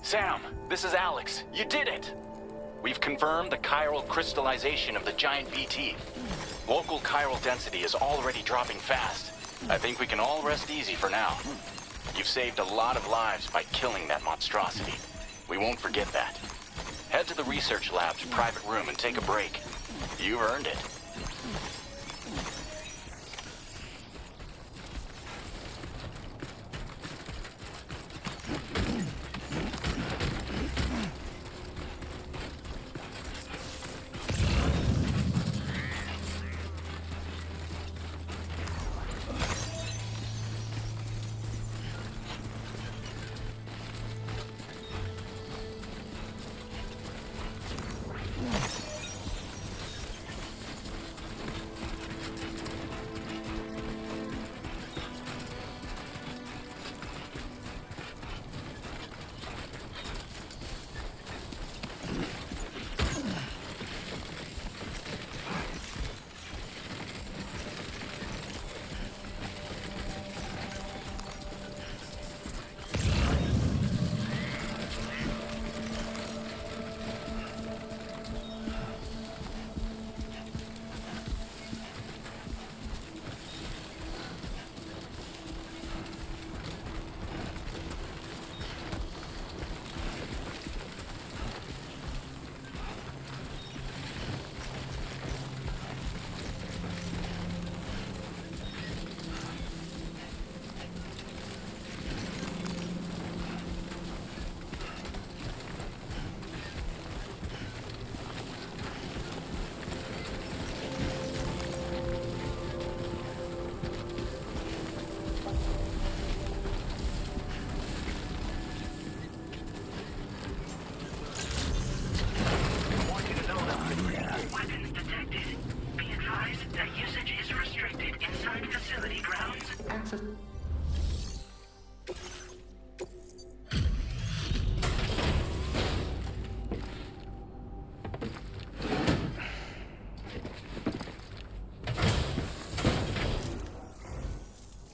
Sam, this is Alex. You did it! We've confirmed the chiral crystallization of the giant BT. Local chiral density is already dropping fast. I think we can all rest easy for now. You've saved a lot of lives by killing that monstrosity. We won't forget that. Head to the research lab's private room and take a break. You've earned it.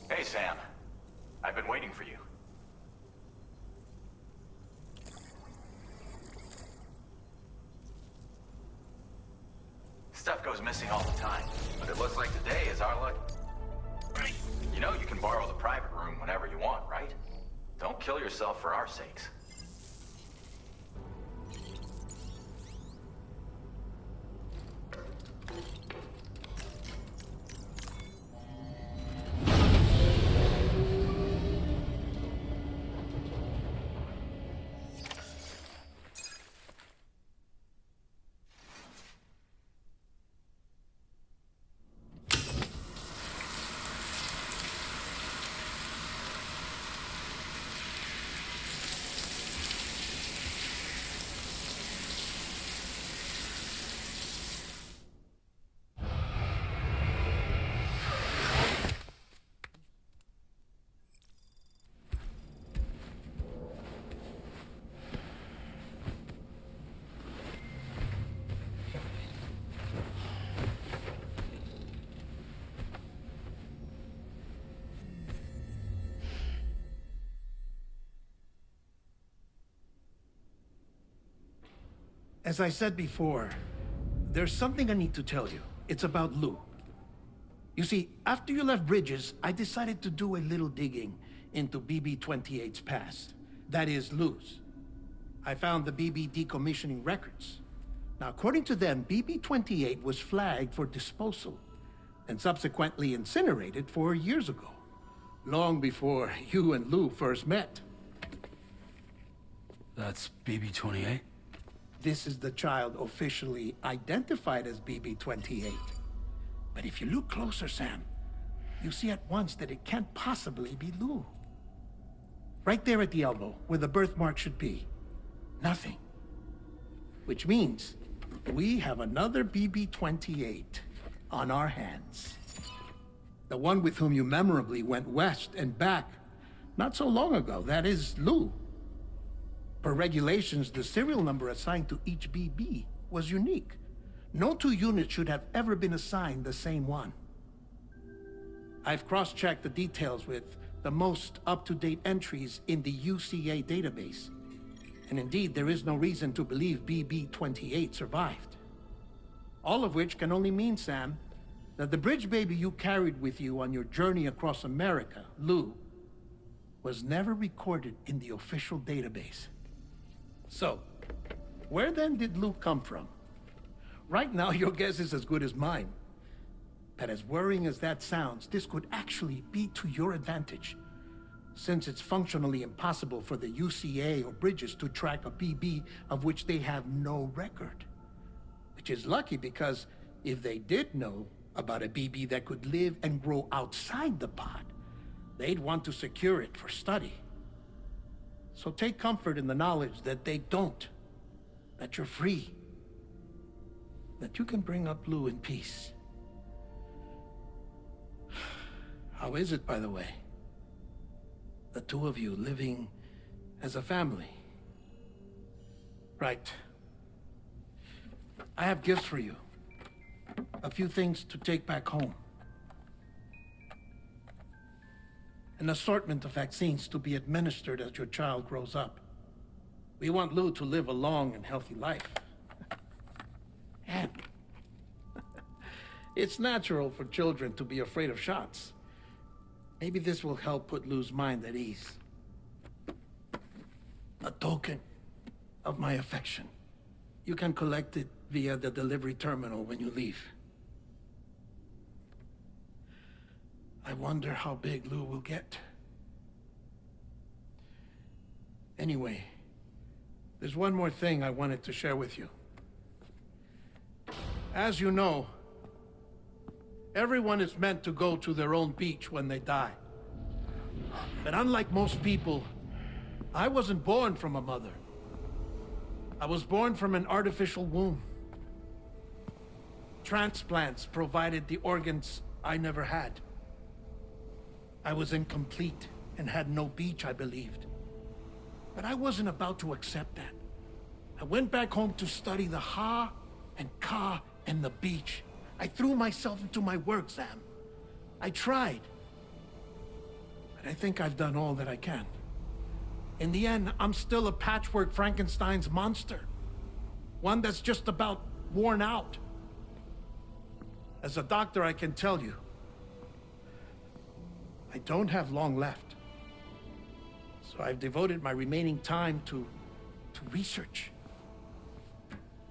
Hey, Sam. I've been waiting for you. Stuff goes missing all the time, but it looks like today is our luck. Right. You know you can borrow the private room whenever you want, right? Don't kill yourself for our sakes. As I said before, there's something I need to tell you. It's about Lou. You see, after you left Bridges, I decided to do a little digging into BB-28's past. That is, Lou's. I found the BB decommissioning records. Now, according to them, BB-28 was flagged for disposal and subsequently incinerated 4 years ago, long before you and Lou first met. That's BB-28? This is the child officially identified as BB-28. But if you look closer, Sam, you see at once that it can't possibly be Lou. Right there at the elbow, where the birthmark should be. Nothing. Which means we have another BB-28 on our hands. The one with whom you memorably went west and back not so long ago, that is Lou. Per regulations, the serial number assigned to each BB was unique. No two units should have ever been assigned the same one. I've cross-checked the details with the most up-to-date entries in the UCA database. And indeed, there is no reason to believe BB-28 survived. All of which can only mean, Sam, that the bridge baby you carried with you on your journey across America, Lou, was never recorded in the official database. So, where then did Lou come from? Right now, your guess is as good as mine. But as worrying as that sounds, this could actually be to your advantage, since it's functionally impossible for the UCA or Bridges to track a BB of which they have no record. Which is lucky, because if they did know about a BB that could live and grow outside the pod, they'd want to secure it for study. So take comfort in the knowledge that they don't, that you're free, that you can bring up Lou in peace. How is it, by the way? The two of you living as a family? Right. I have gifts for you. A few things to take back home. An assortment of vaccines to be administered as your child grows up. We want Lou to live a long and healthy life. And it's natural for children to be afraid of shots. Maybe this will help put Lou's mind at ease. A token of my affection. You can collect it via the delivery terminal when you leave. I wonder how big Lou will get. Anyway, there's one more thing I wanted to share with you. As you know, everyone is meant to go to their own beach when they die. But unlike most people, I wasn't born from a mother. I was born from an artificial womb. Transplants provided the organs I never had. I was incomplete and had no beach, I believed. But I wasn't about to accept that. I went back home to study the Ha and Ka and the beach. I threw myself into my work, Sam. I tried. But I think I've done all that I can. In the end, I'm still a patchwork Frankenstein's monster. One that's just about worn out. As a doctor, I can tell you, I don't have long left. So I've devoted my remaining time to research.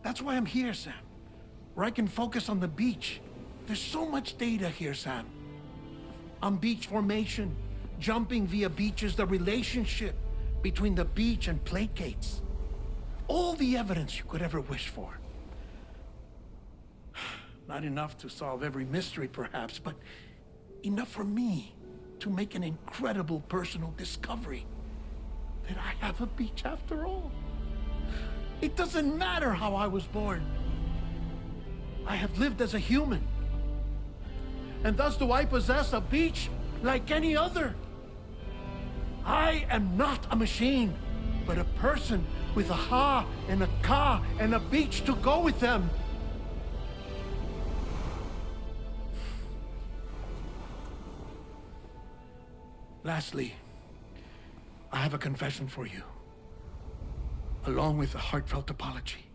That's why I'm here, Sam. Where I can focus on the beach. There's so much data here, Sam. On beach formation, jumping via beaches, the relationship between the beach and plate gates. All the evidence you could ever wish for. Not enough to solve every mystery, perhaps, but enough for me to make an incredible personal discovery. That I have a beach after all. It doesn't matter how I was born. I have lived as a human. And thus do I possess a beach like any other. I am not a machine, but a person with a Ha and a Ka and a beach to go with them. Lastly, I have a confession for you, along with a heartfelt apology.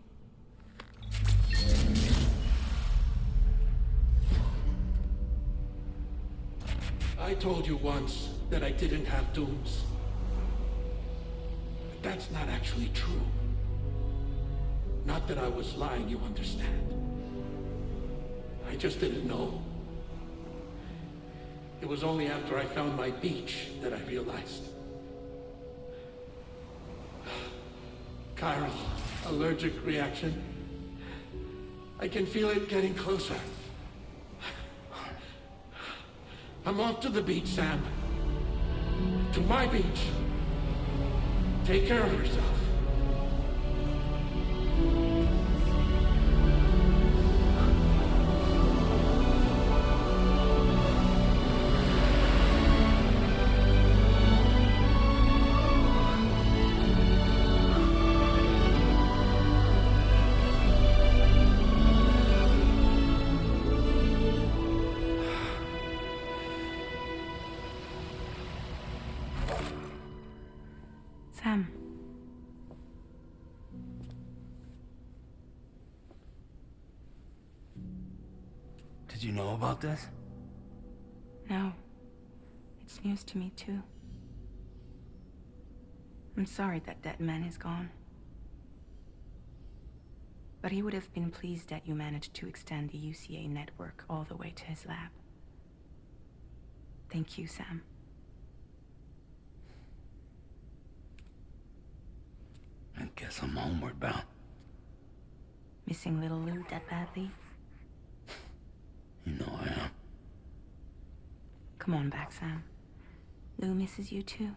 I told you once that I didn't have dooms. But that's not actually true. Not that I was lying, you understand. I just didn't know. It was only after I found my beach that I realized. Chiral, allergic reaction. I can feel it getting closer. I'm off to the beach, Sam. To my beach. Take care of yourself. Sam. Did you know about this? No. It's news to me, too. I'm sorry that that man is gone. But he would have been pleased that you managed to extend the UCA network all the way to his lab. Thank you, Sam. I guess I'm homeward bound. Missing little Lou that badly? You know I am. Come on back, Sam. Lou misses you too.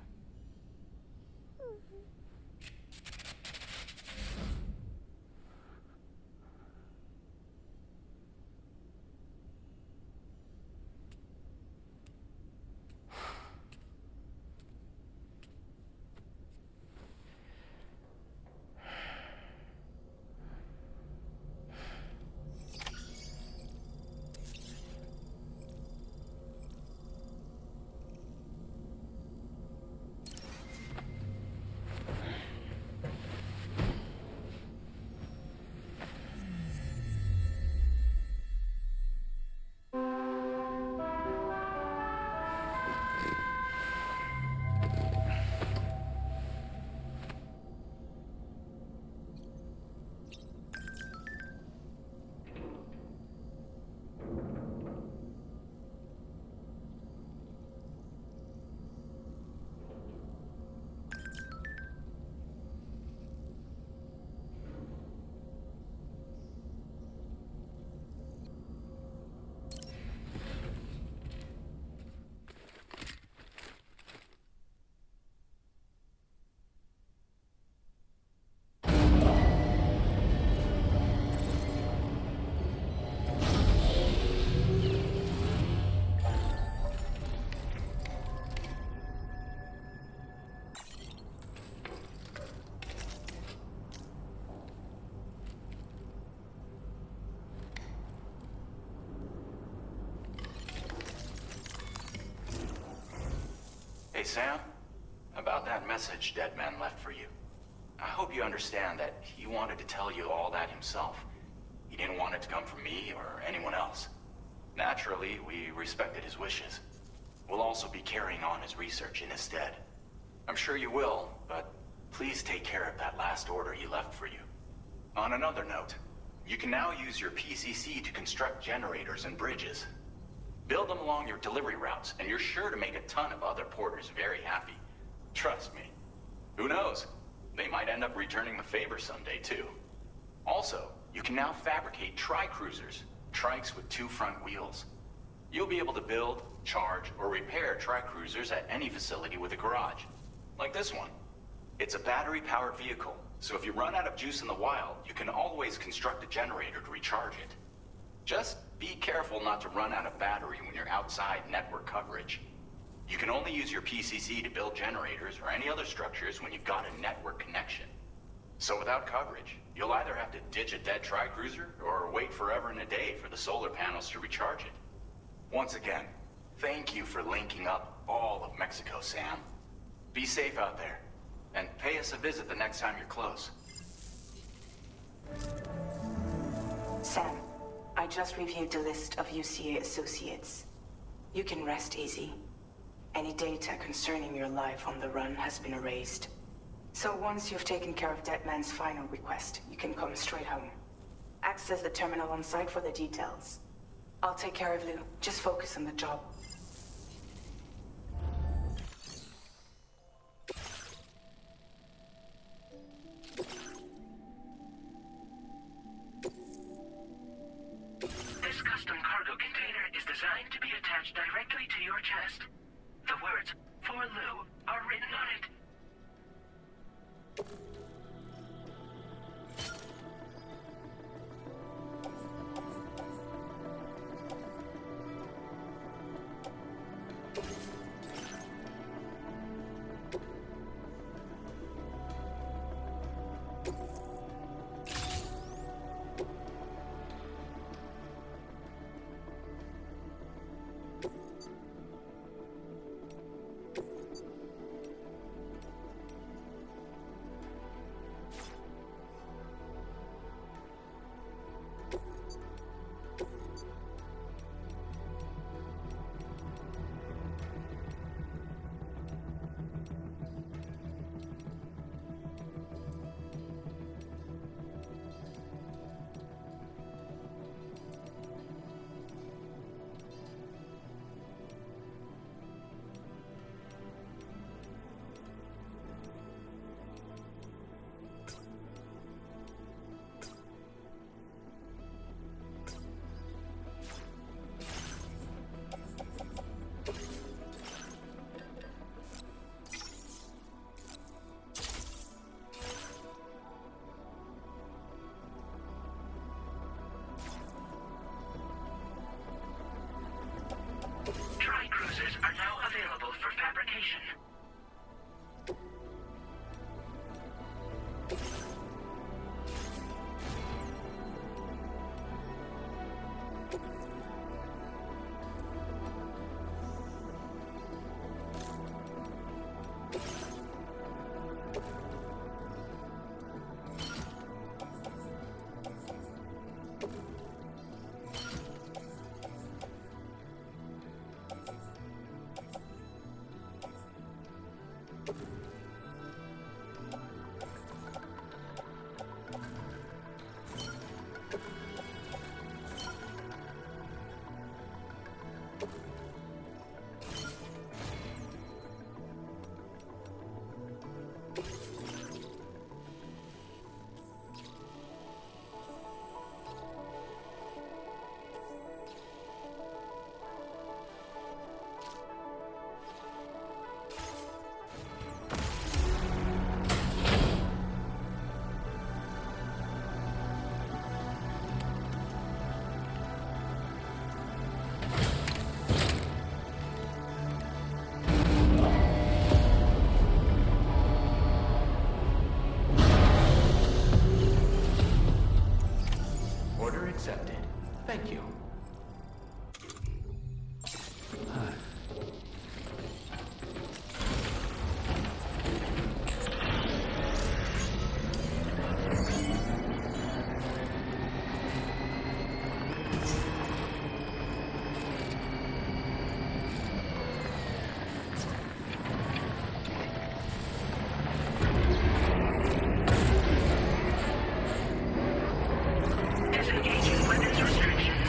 Hey, Sam. About that message Deadman left for you. I hope you understand that he wanted to tell you all that himself. He didn't want it to come from me or anyone else. Naturally, we respected his wishes. We'll also be carrying on his research in his stead. I'm sure you will, but please take care of that last order he left for you. On another note, you can now use your PCC to construct generators and bridges. Build them along your delivery routes, and you're sure to make a ton of other porters very happy. Trust me. Who knows? They might end up returning the favor someday, too. Also, you can now fabricate tri-cruisers, trikes with 2 front wheels. You'll be able to build, charge, or repair tri-cruisers at any facility with a garage. Like this one. It's a battery-powered vehicle, so if you run out of juice in the wild, you can always construct a generator to recharge it. Just be careful not to run out of battery when you're outside network coverage. You can only use your PCC to build generators or any other structures when you've got a network connection. So without coverage, you'll either have to ditch a dead tri-cruiser or wait forever and a day for the solar panels to recharge it. Once again, thank you for linking up all of Mexico, Sam. Be safe out there, and pay us a visit the next time you're close. Sam, I just reviewed the list of UCA associates. You can rest easy. Any data concerning your life on the run has been erased. So once you've taken care of Deadman's final request, you can come straight home. Access the terminal on site for the details. I'll take care of Lou. Just focus on the job. This custom cargo container is designed to be attached directly to your chest. The words, "For Lou," are written on it. Thank you. Disengaging weapons restrictions.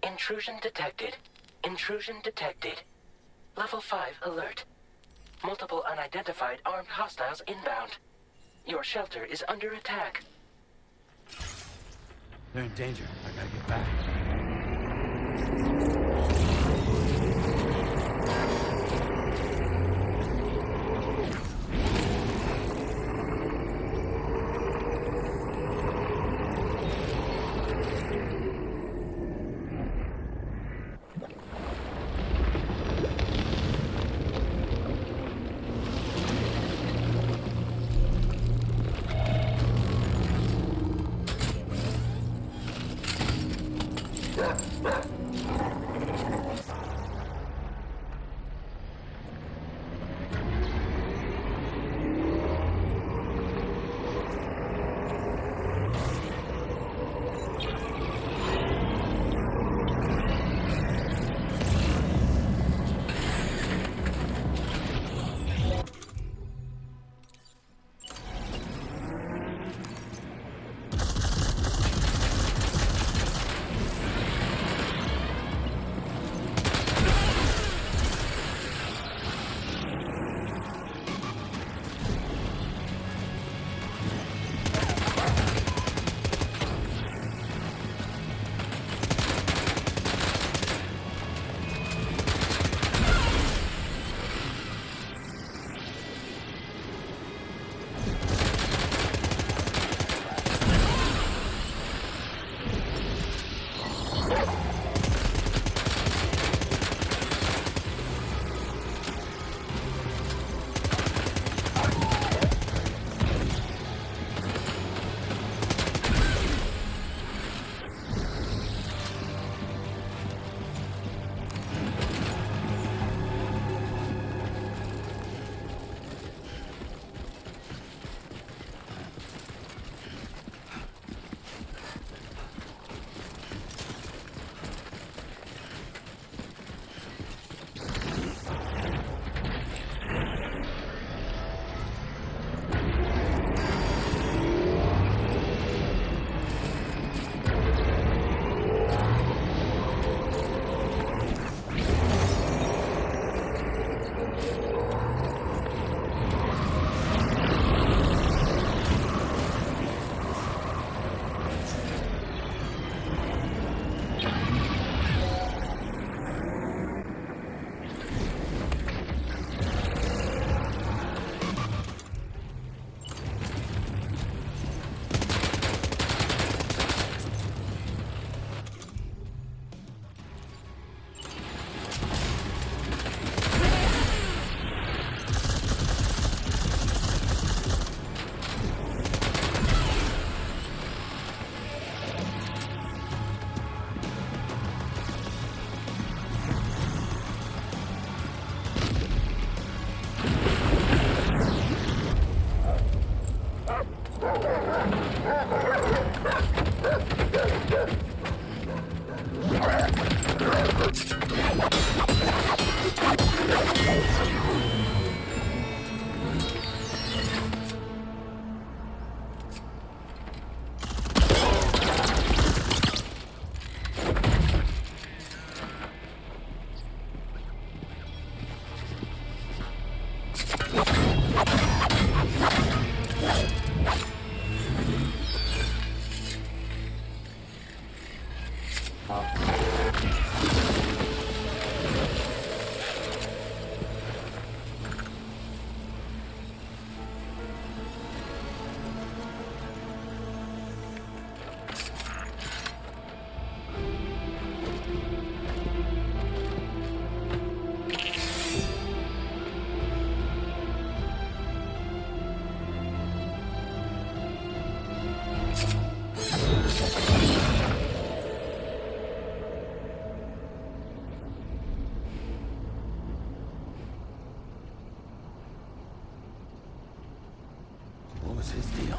Intrusion detected. Intrusion detected. Level 5 alert. Multiple unidentified armed hostiles inbound. Your shelter is under attack. They're in danger. I gotta get back. What was his deal?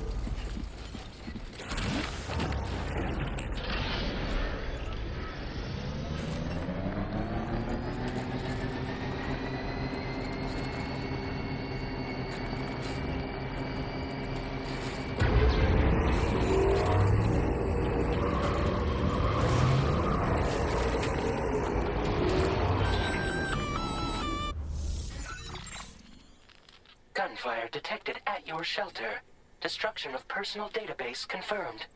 Gunfire detected at your shelter. Destruction of personal database confirmed.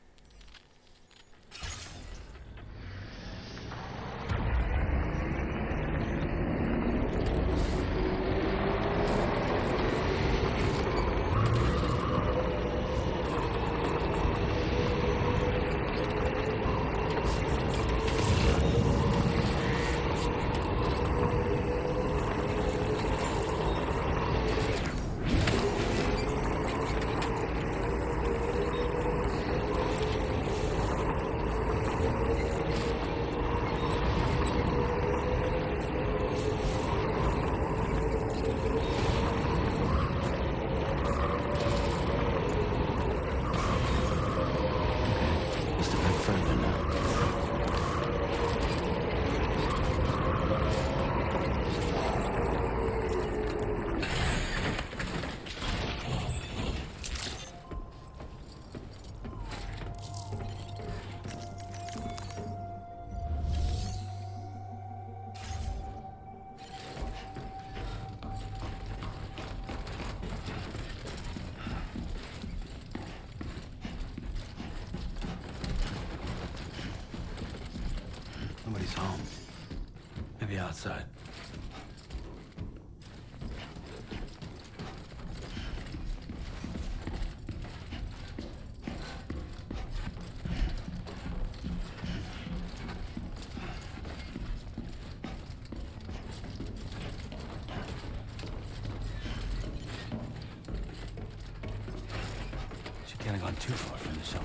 Nobody's home. Maybe outside. She can't have gone too far from the shelter.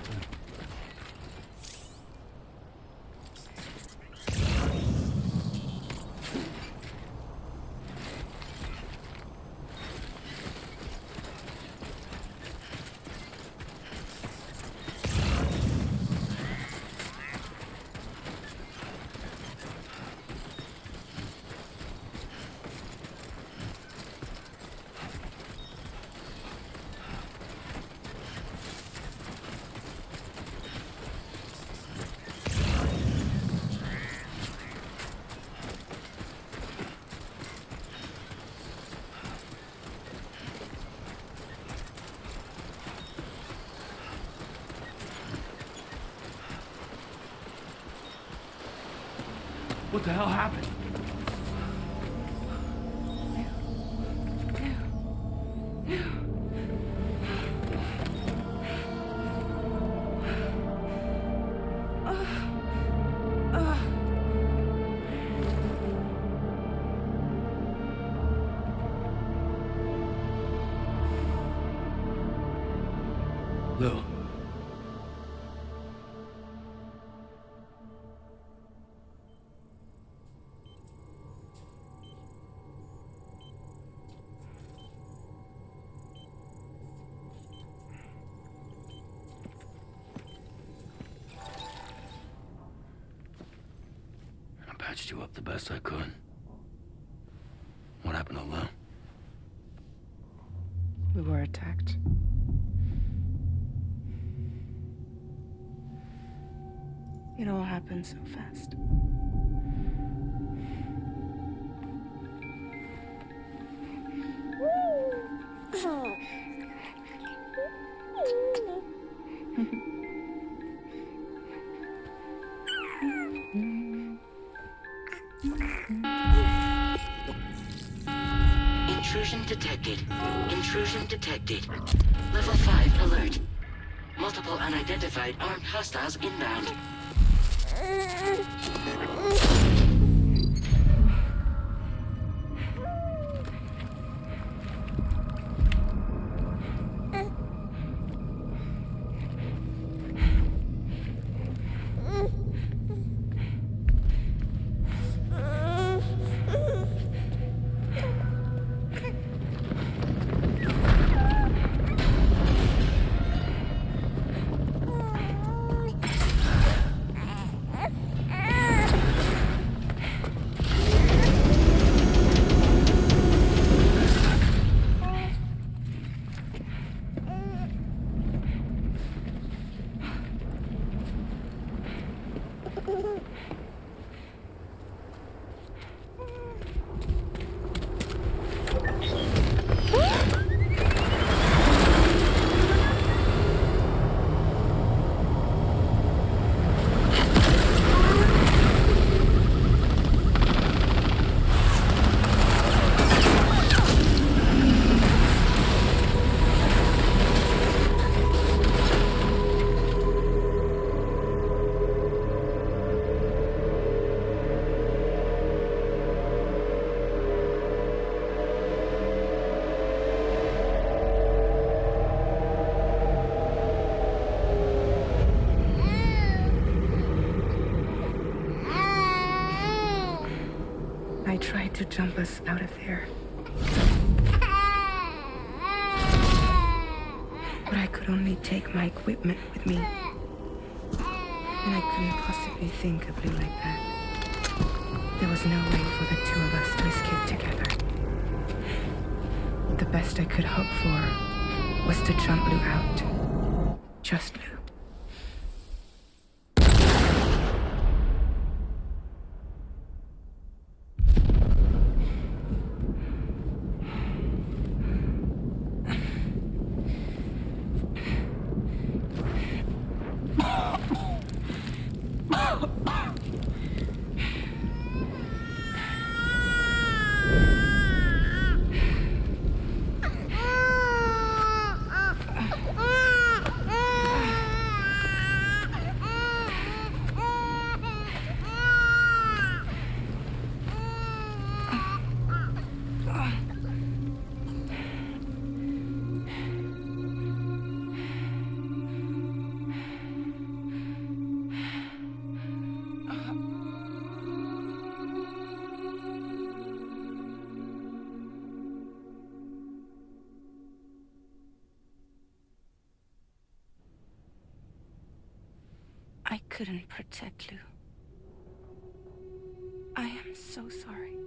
What the hell happened? Lou. I patched you up the best I could. What happened to Lou? We were attacked. It all happened so fast. Intrusion detected. Intrusion detected. Level 5 alert. Multiple unidentified armed hostiles inbound. I tried to jump us out of there. But I could only take my equipment with me. And I couldn't possibly think of Lou like that. There was no way for the two of us to escape together. The best I could hope for was to jump Lou out. Just Lou. I couldn't protect Lou. I am so sorry.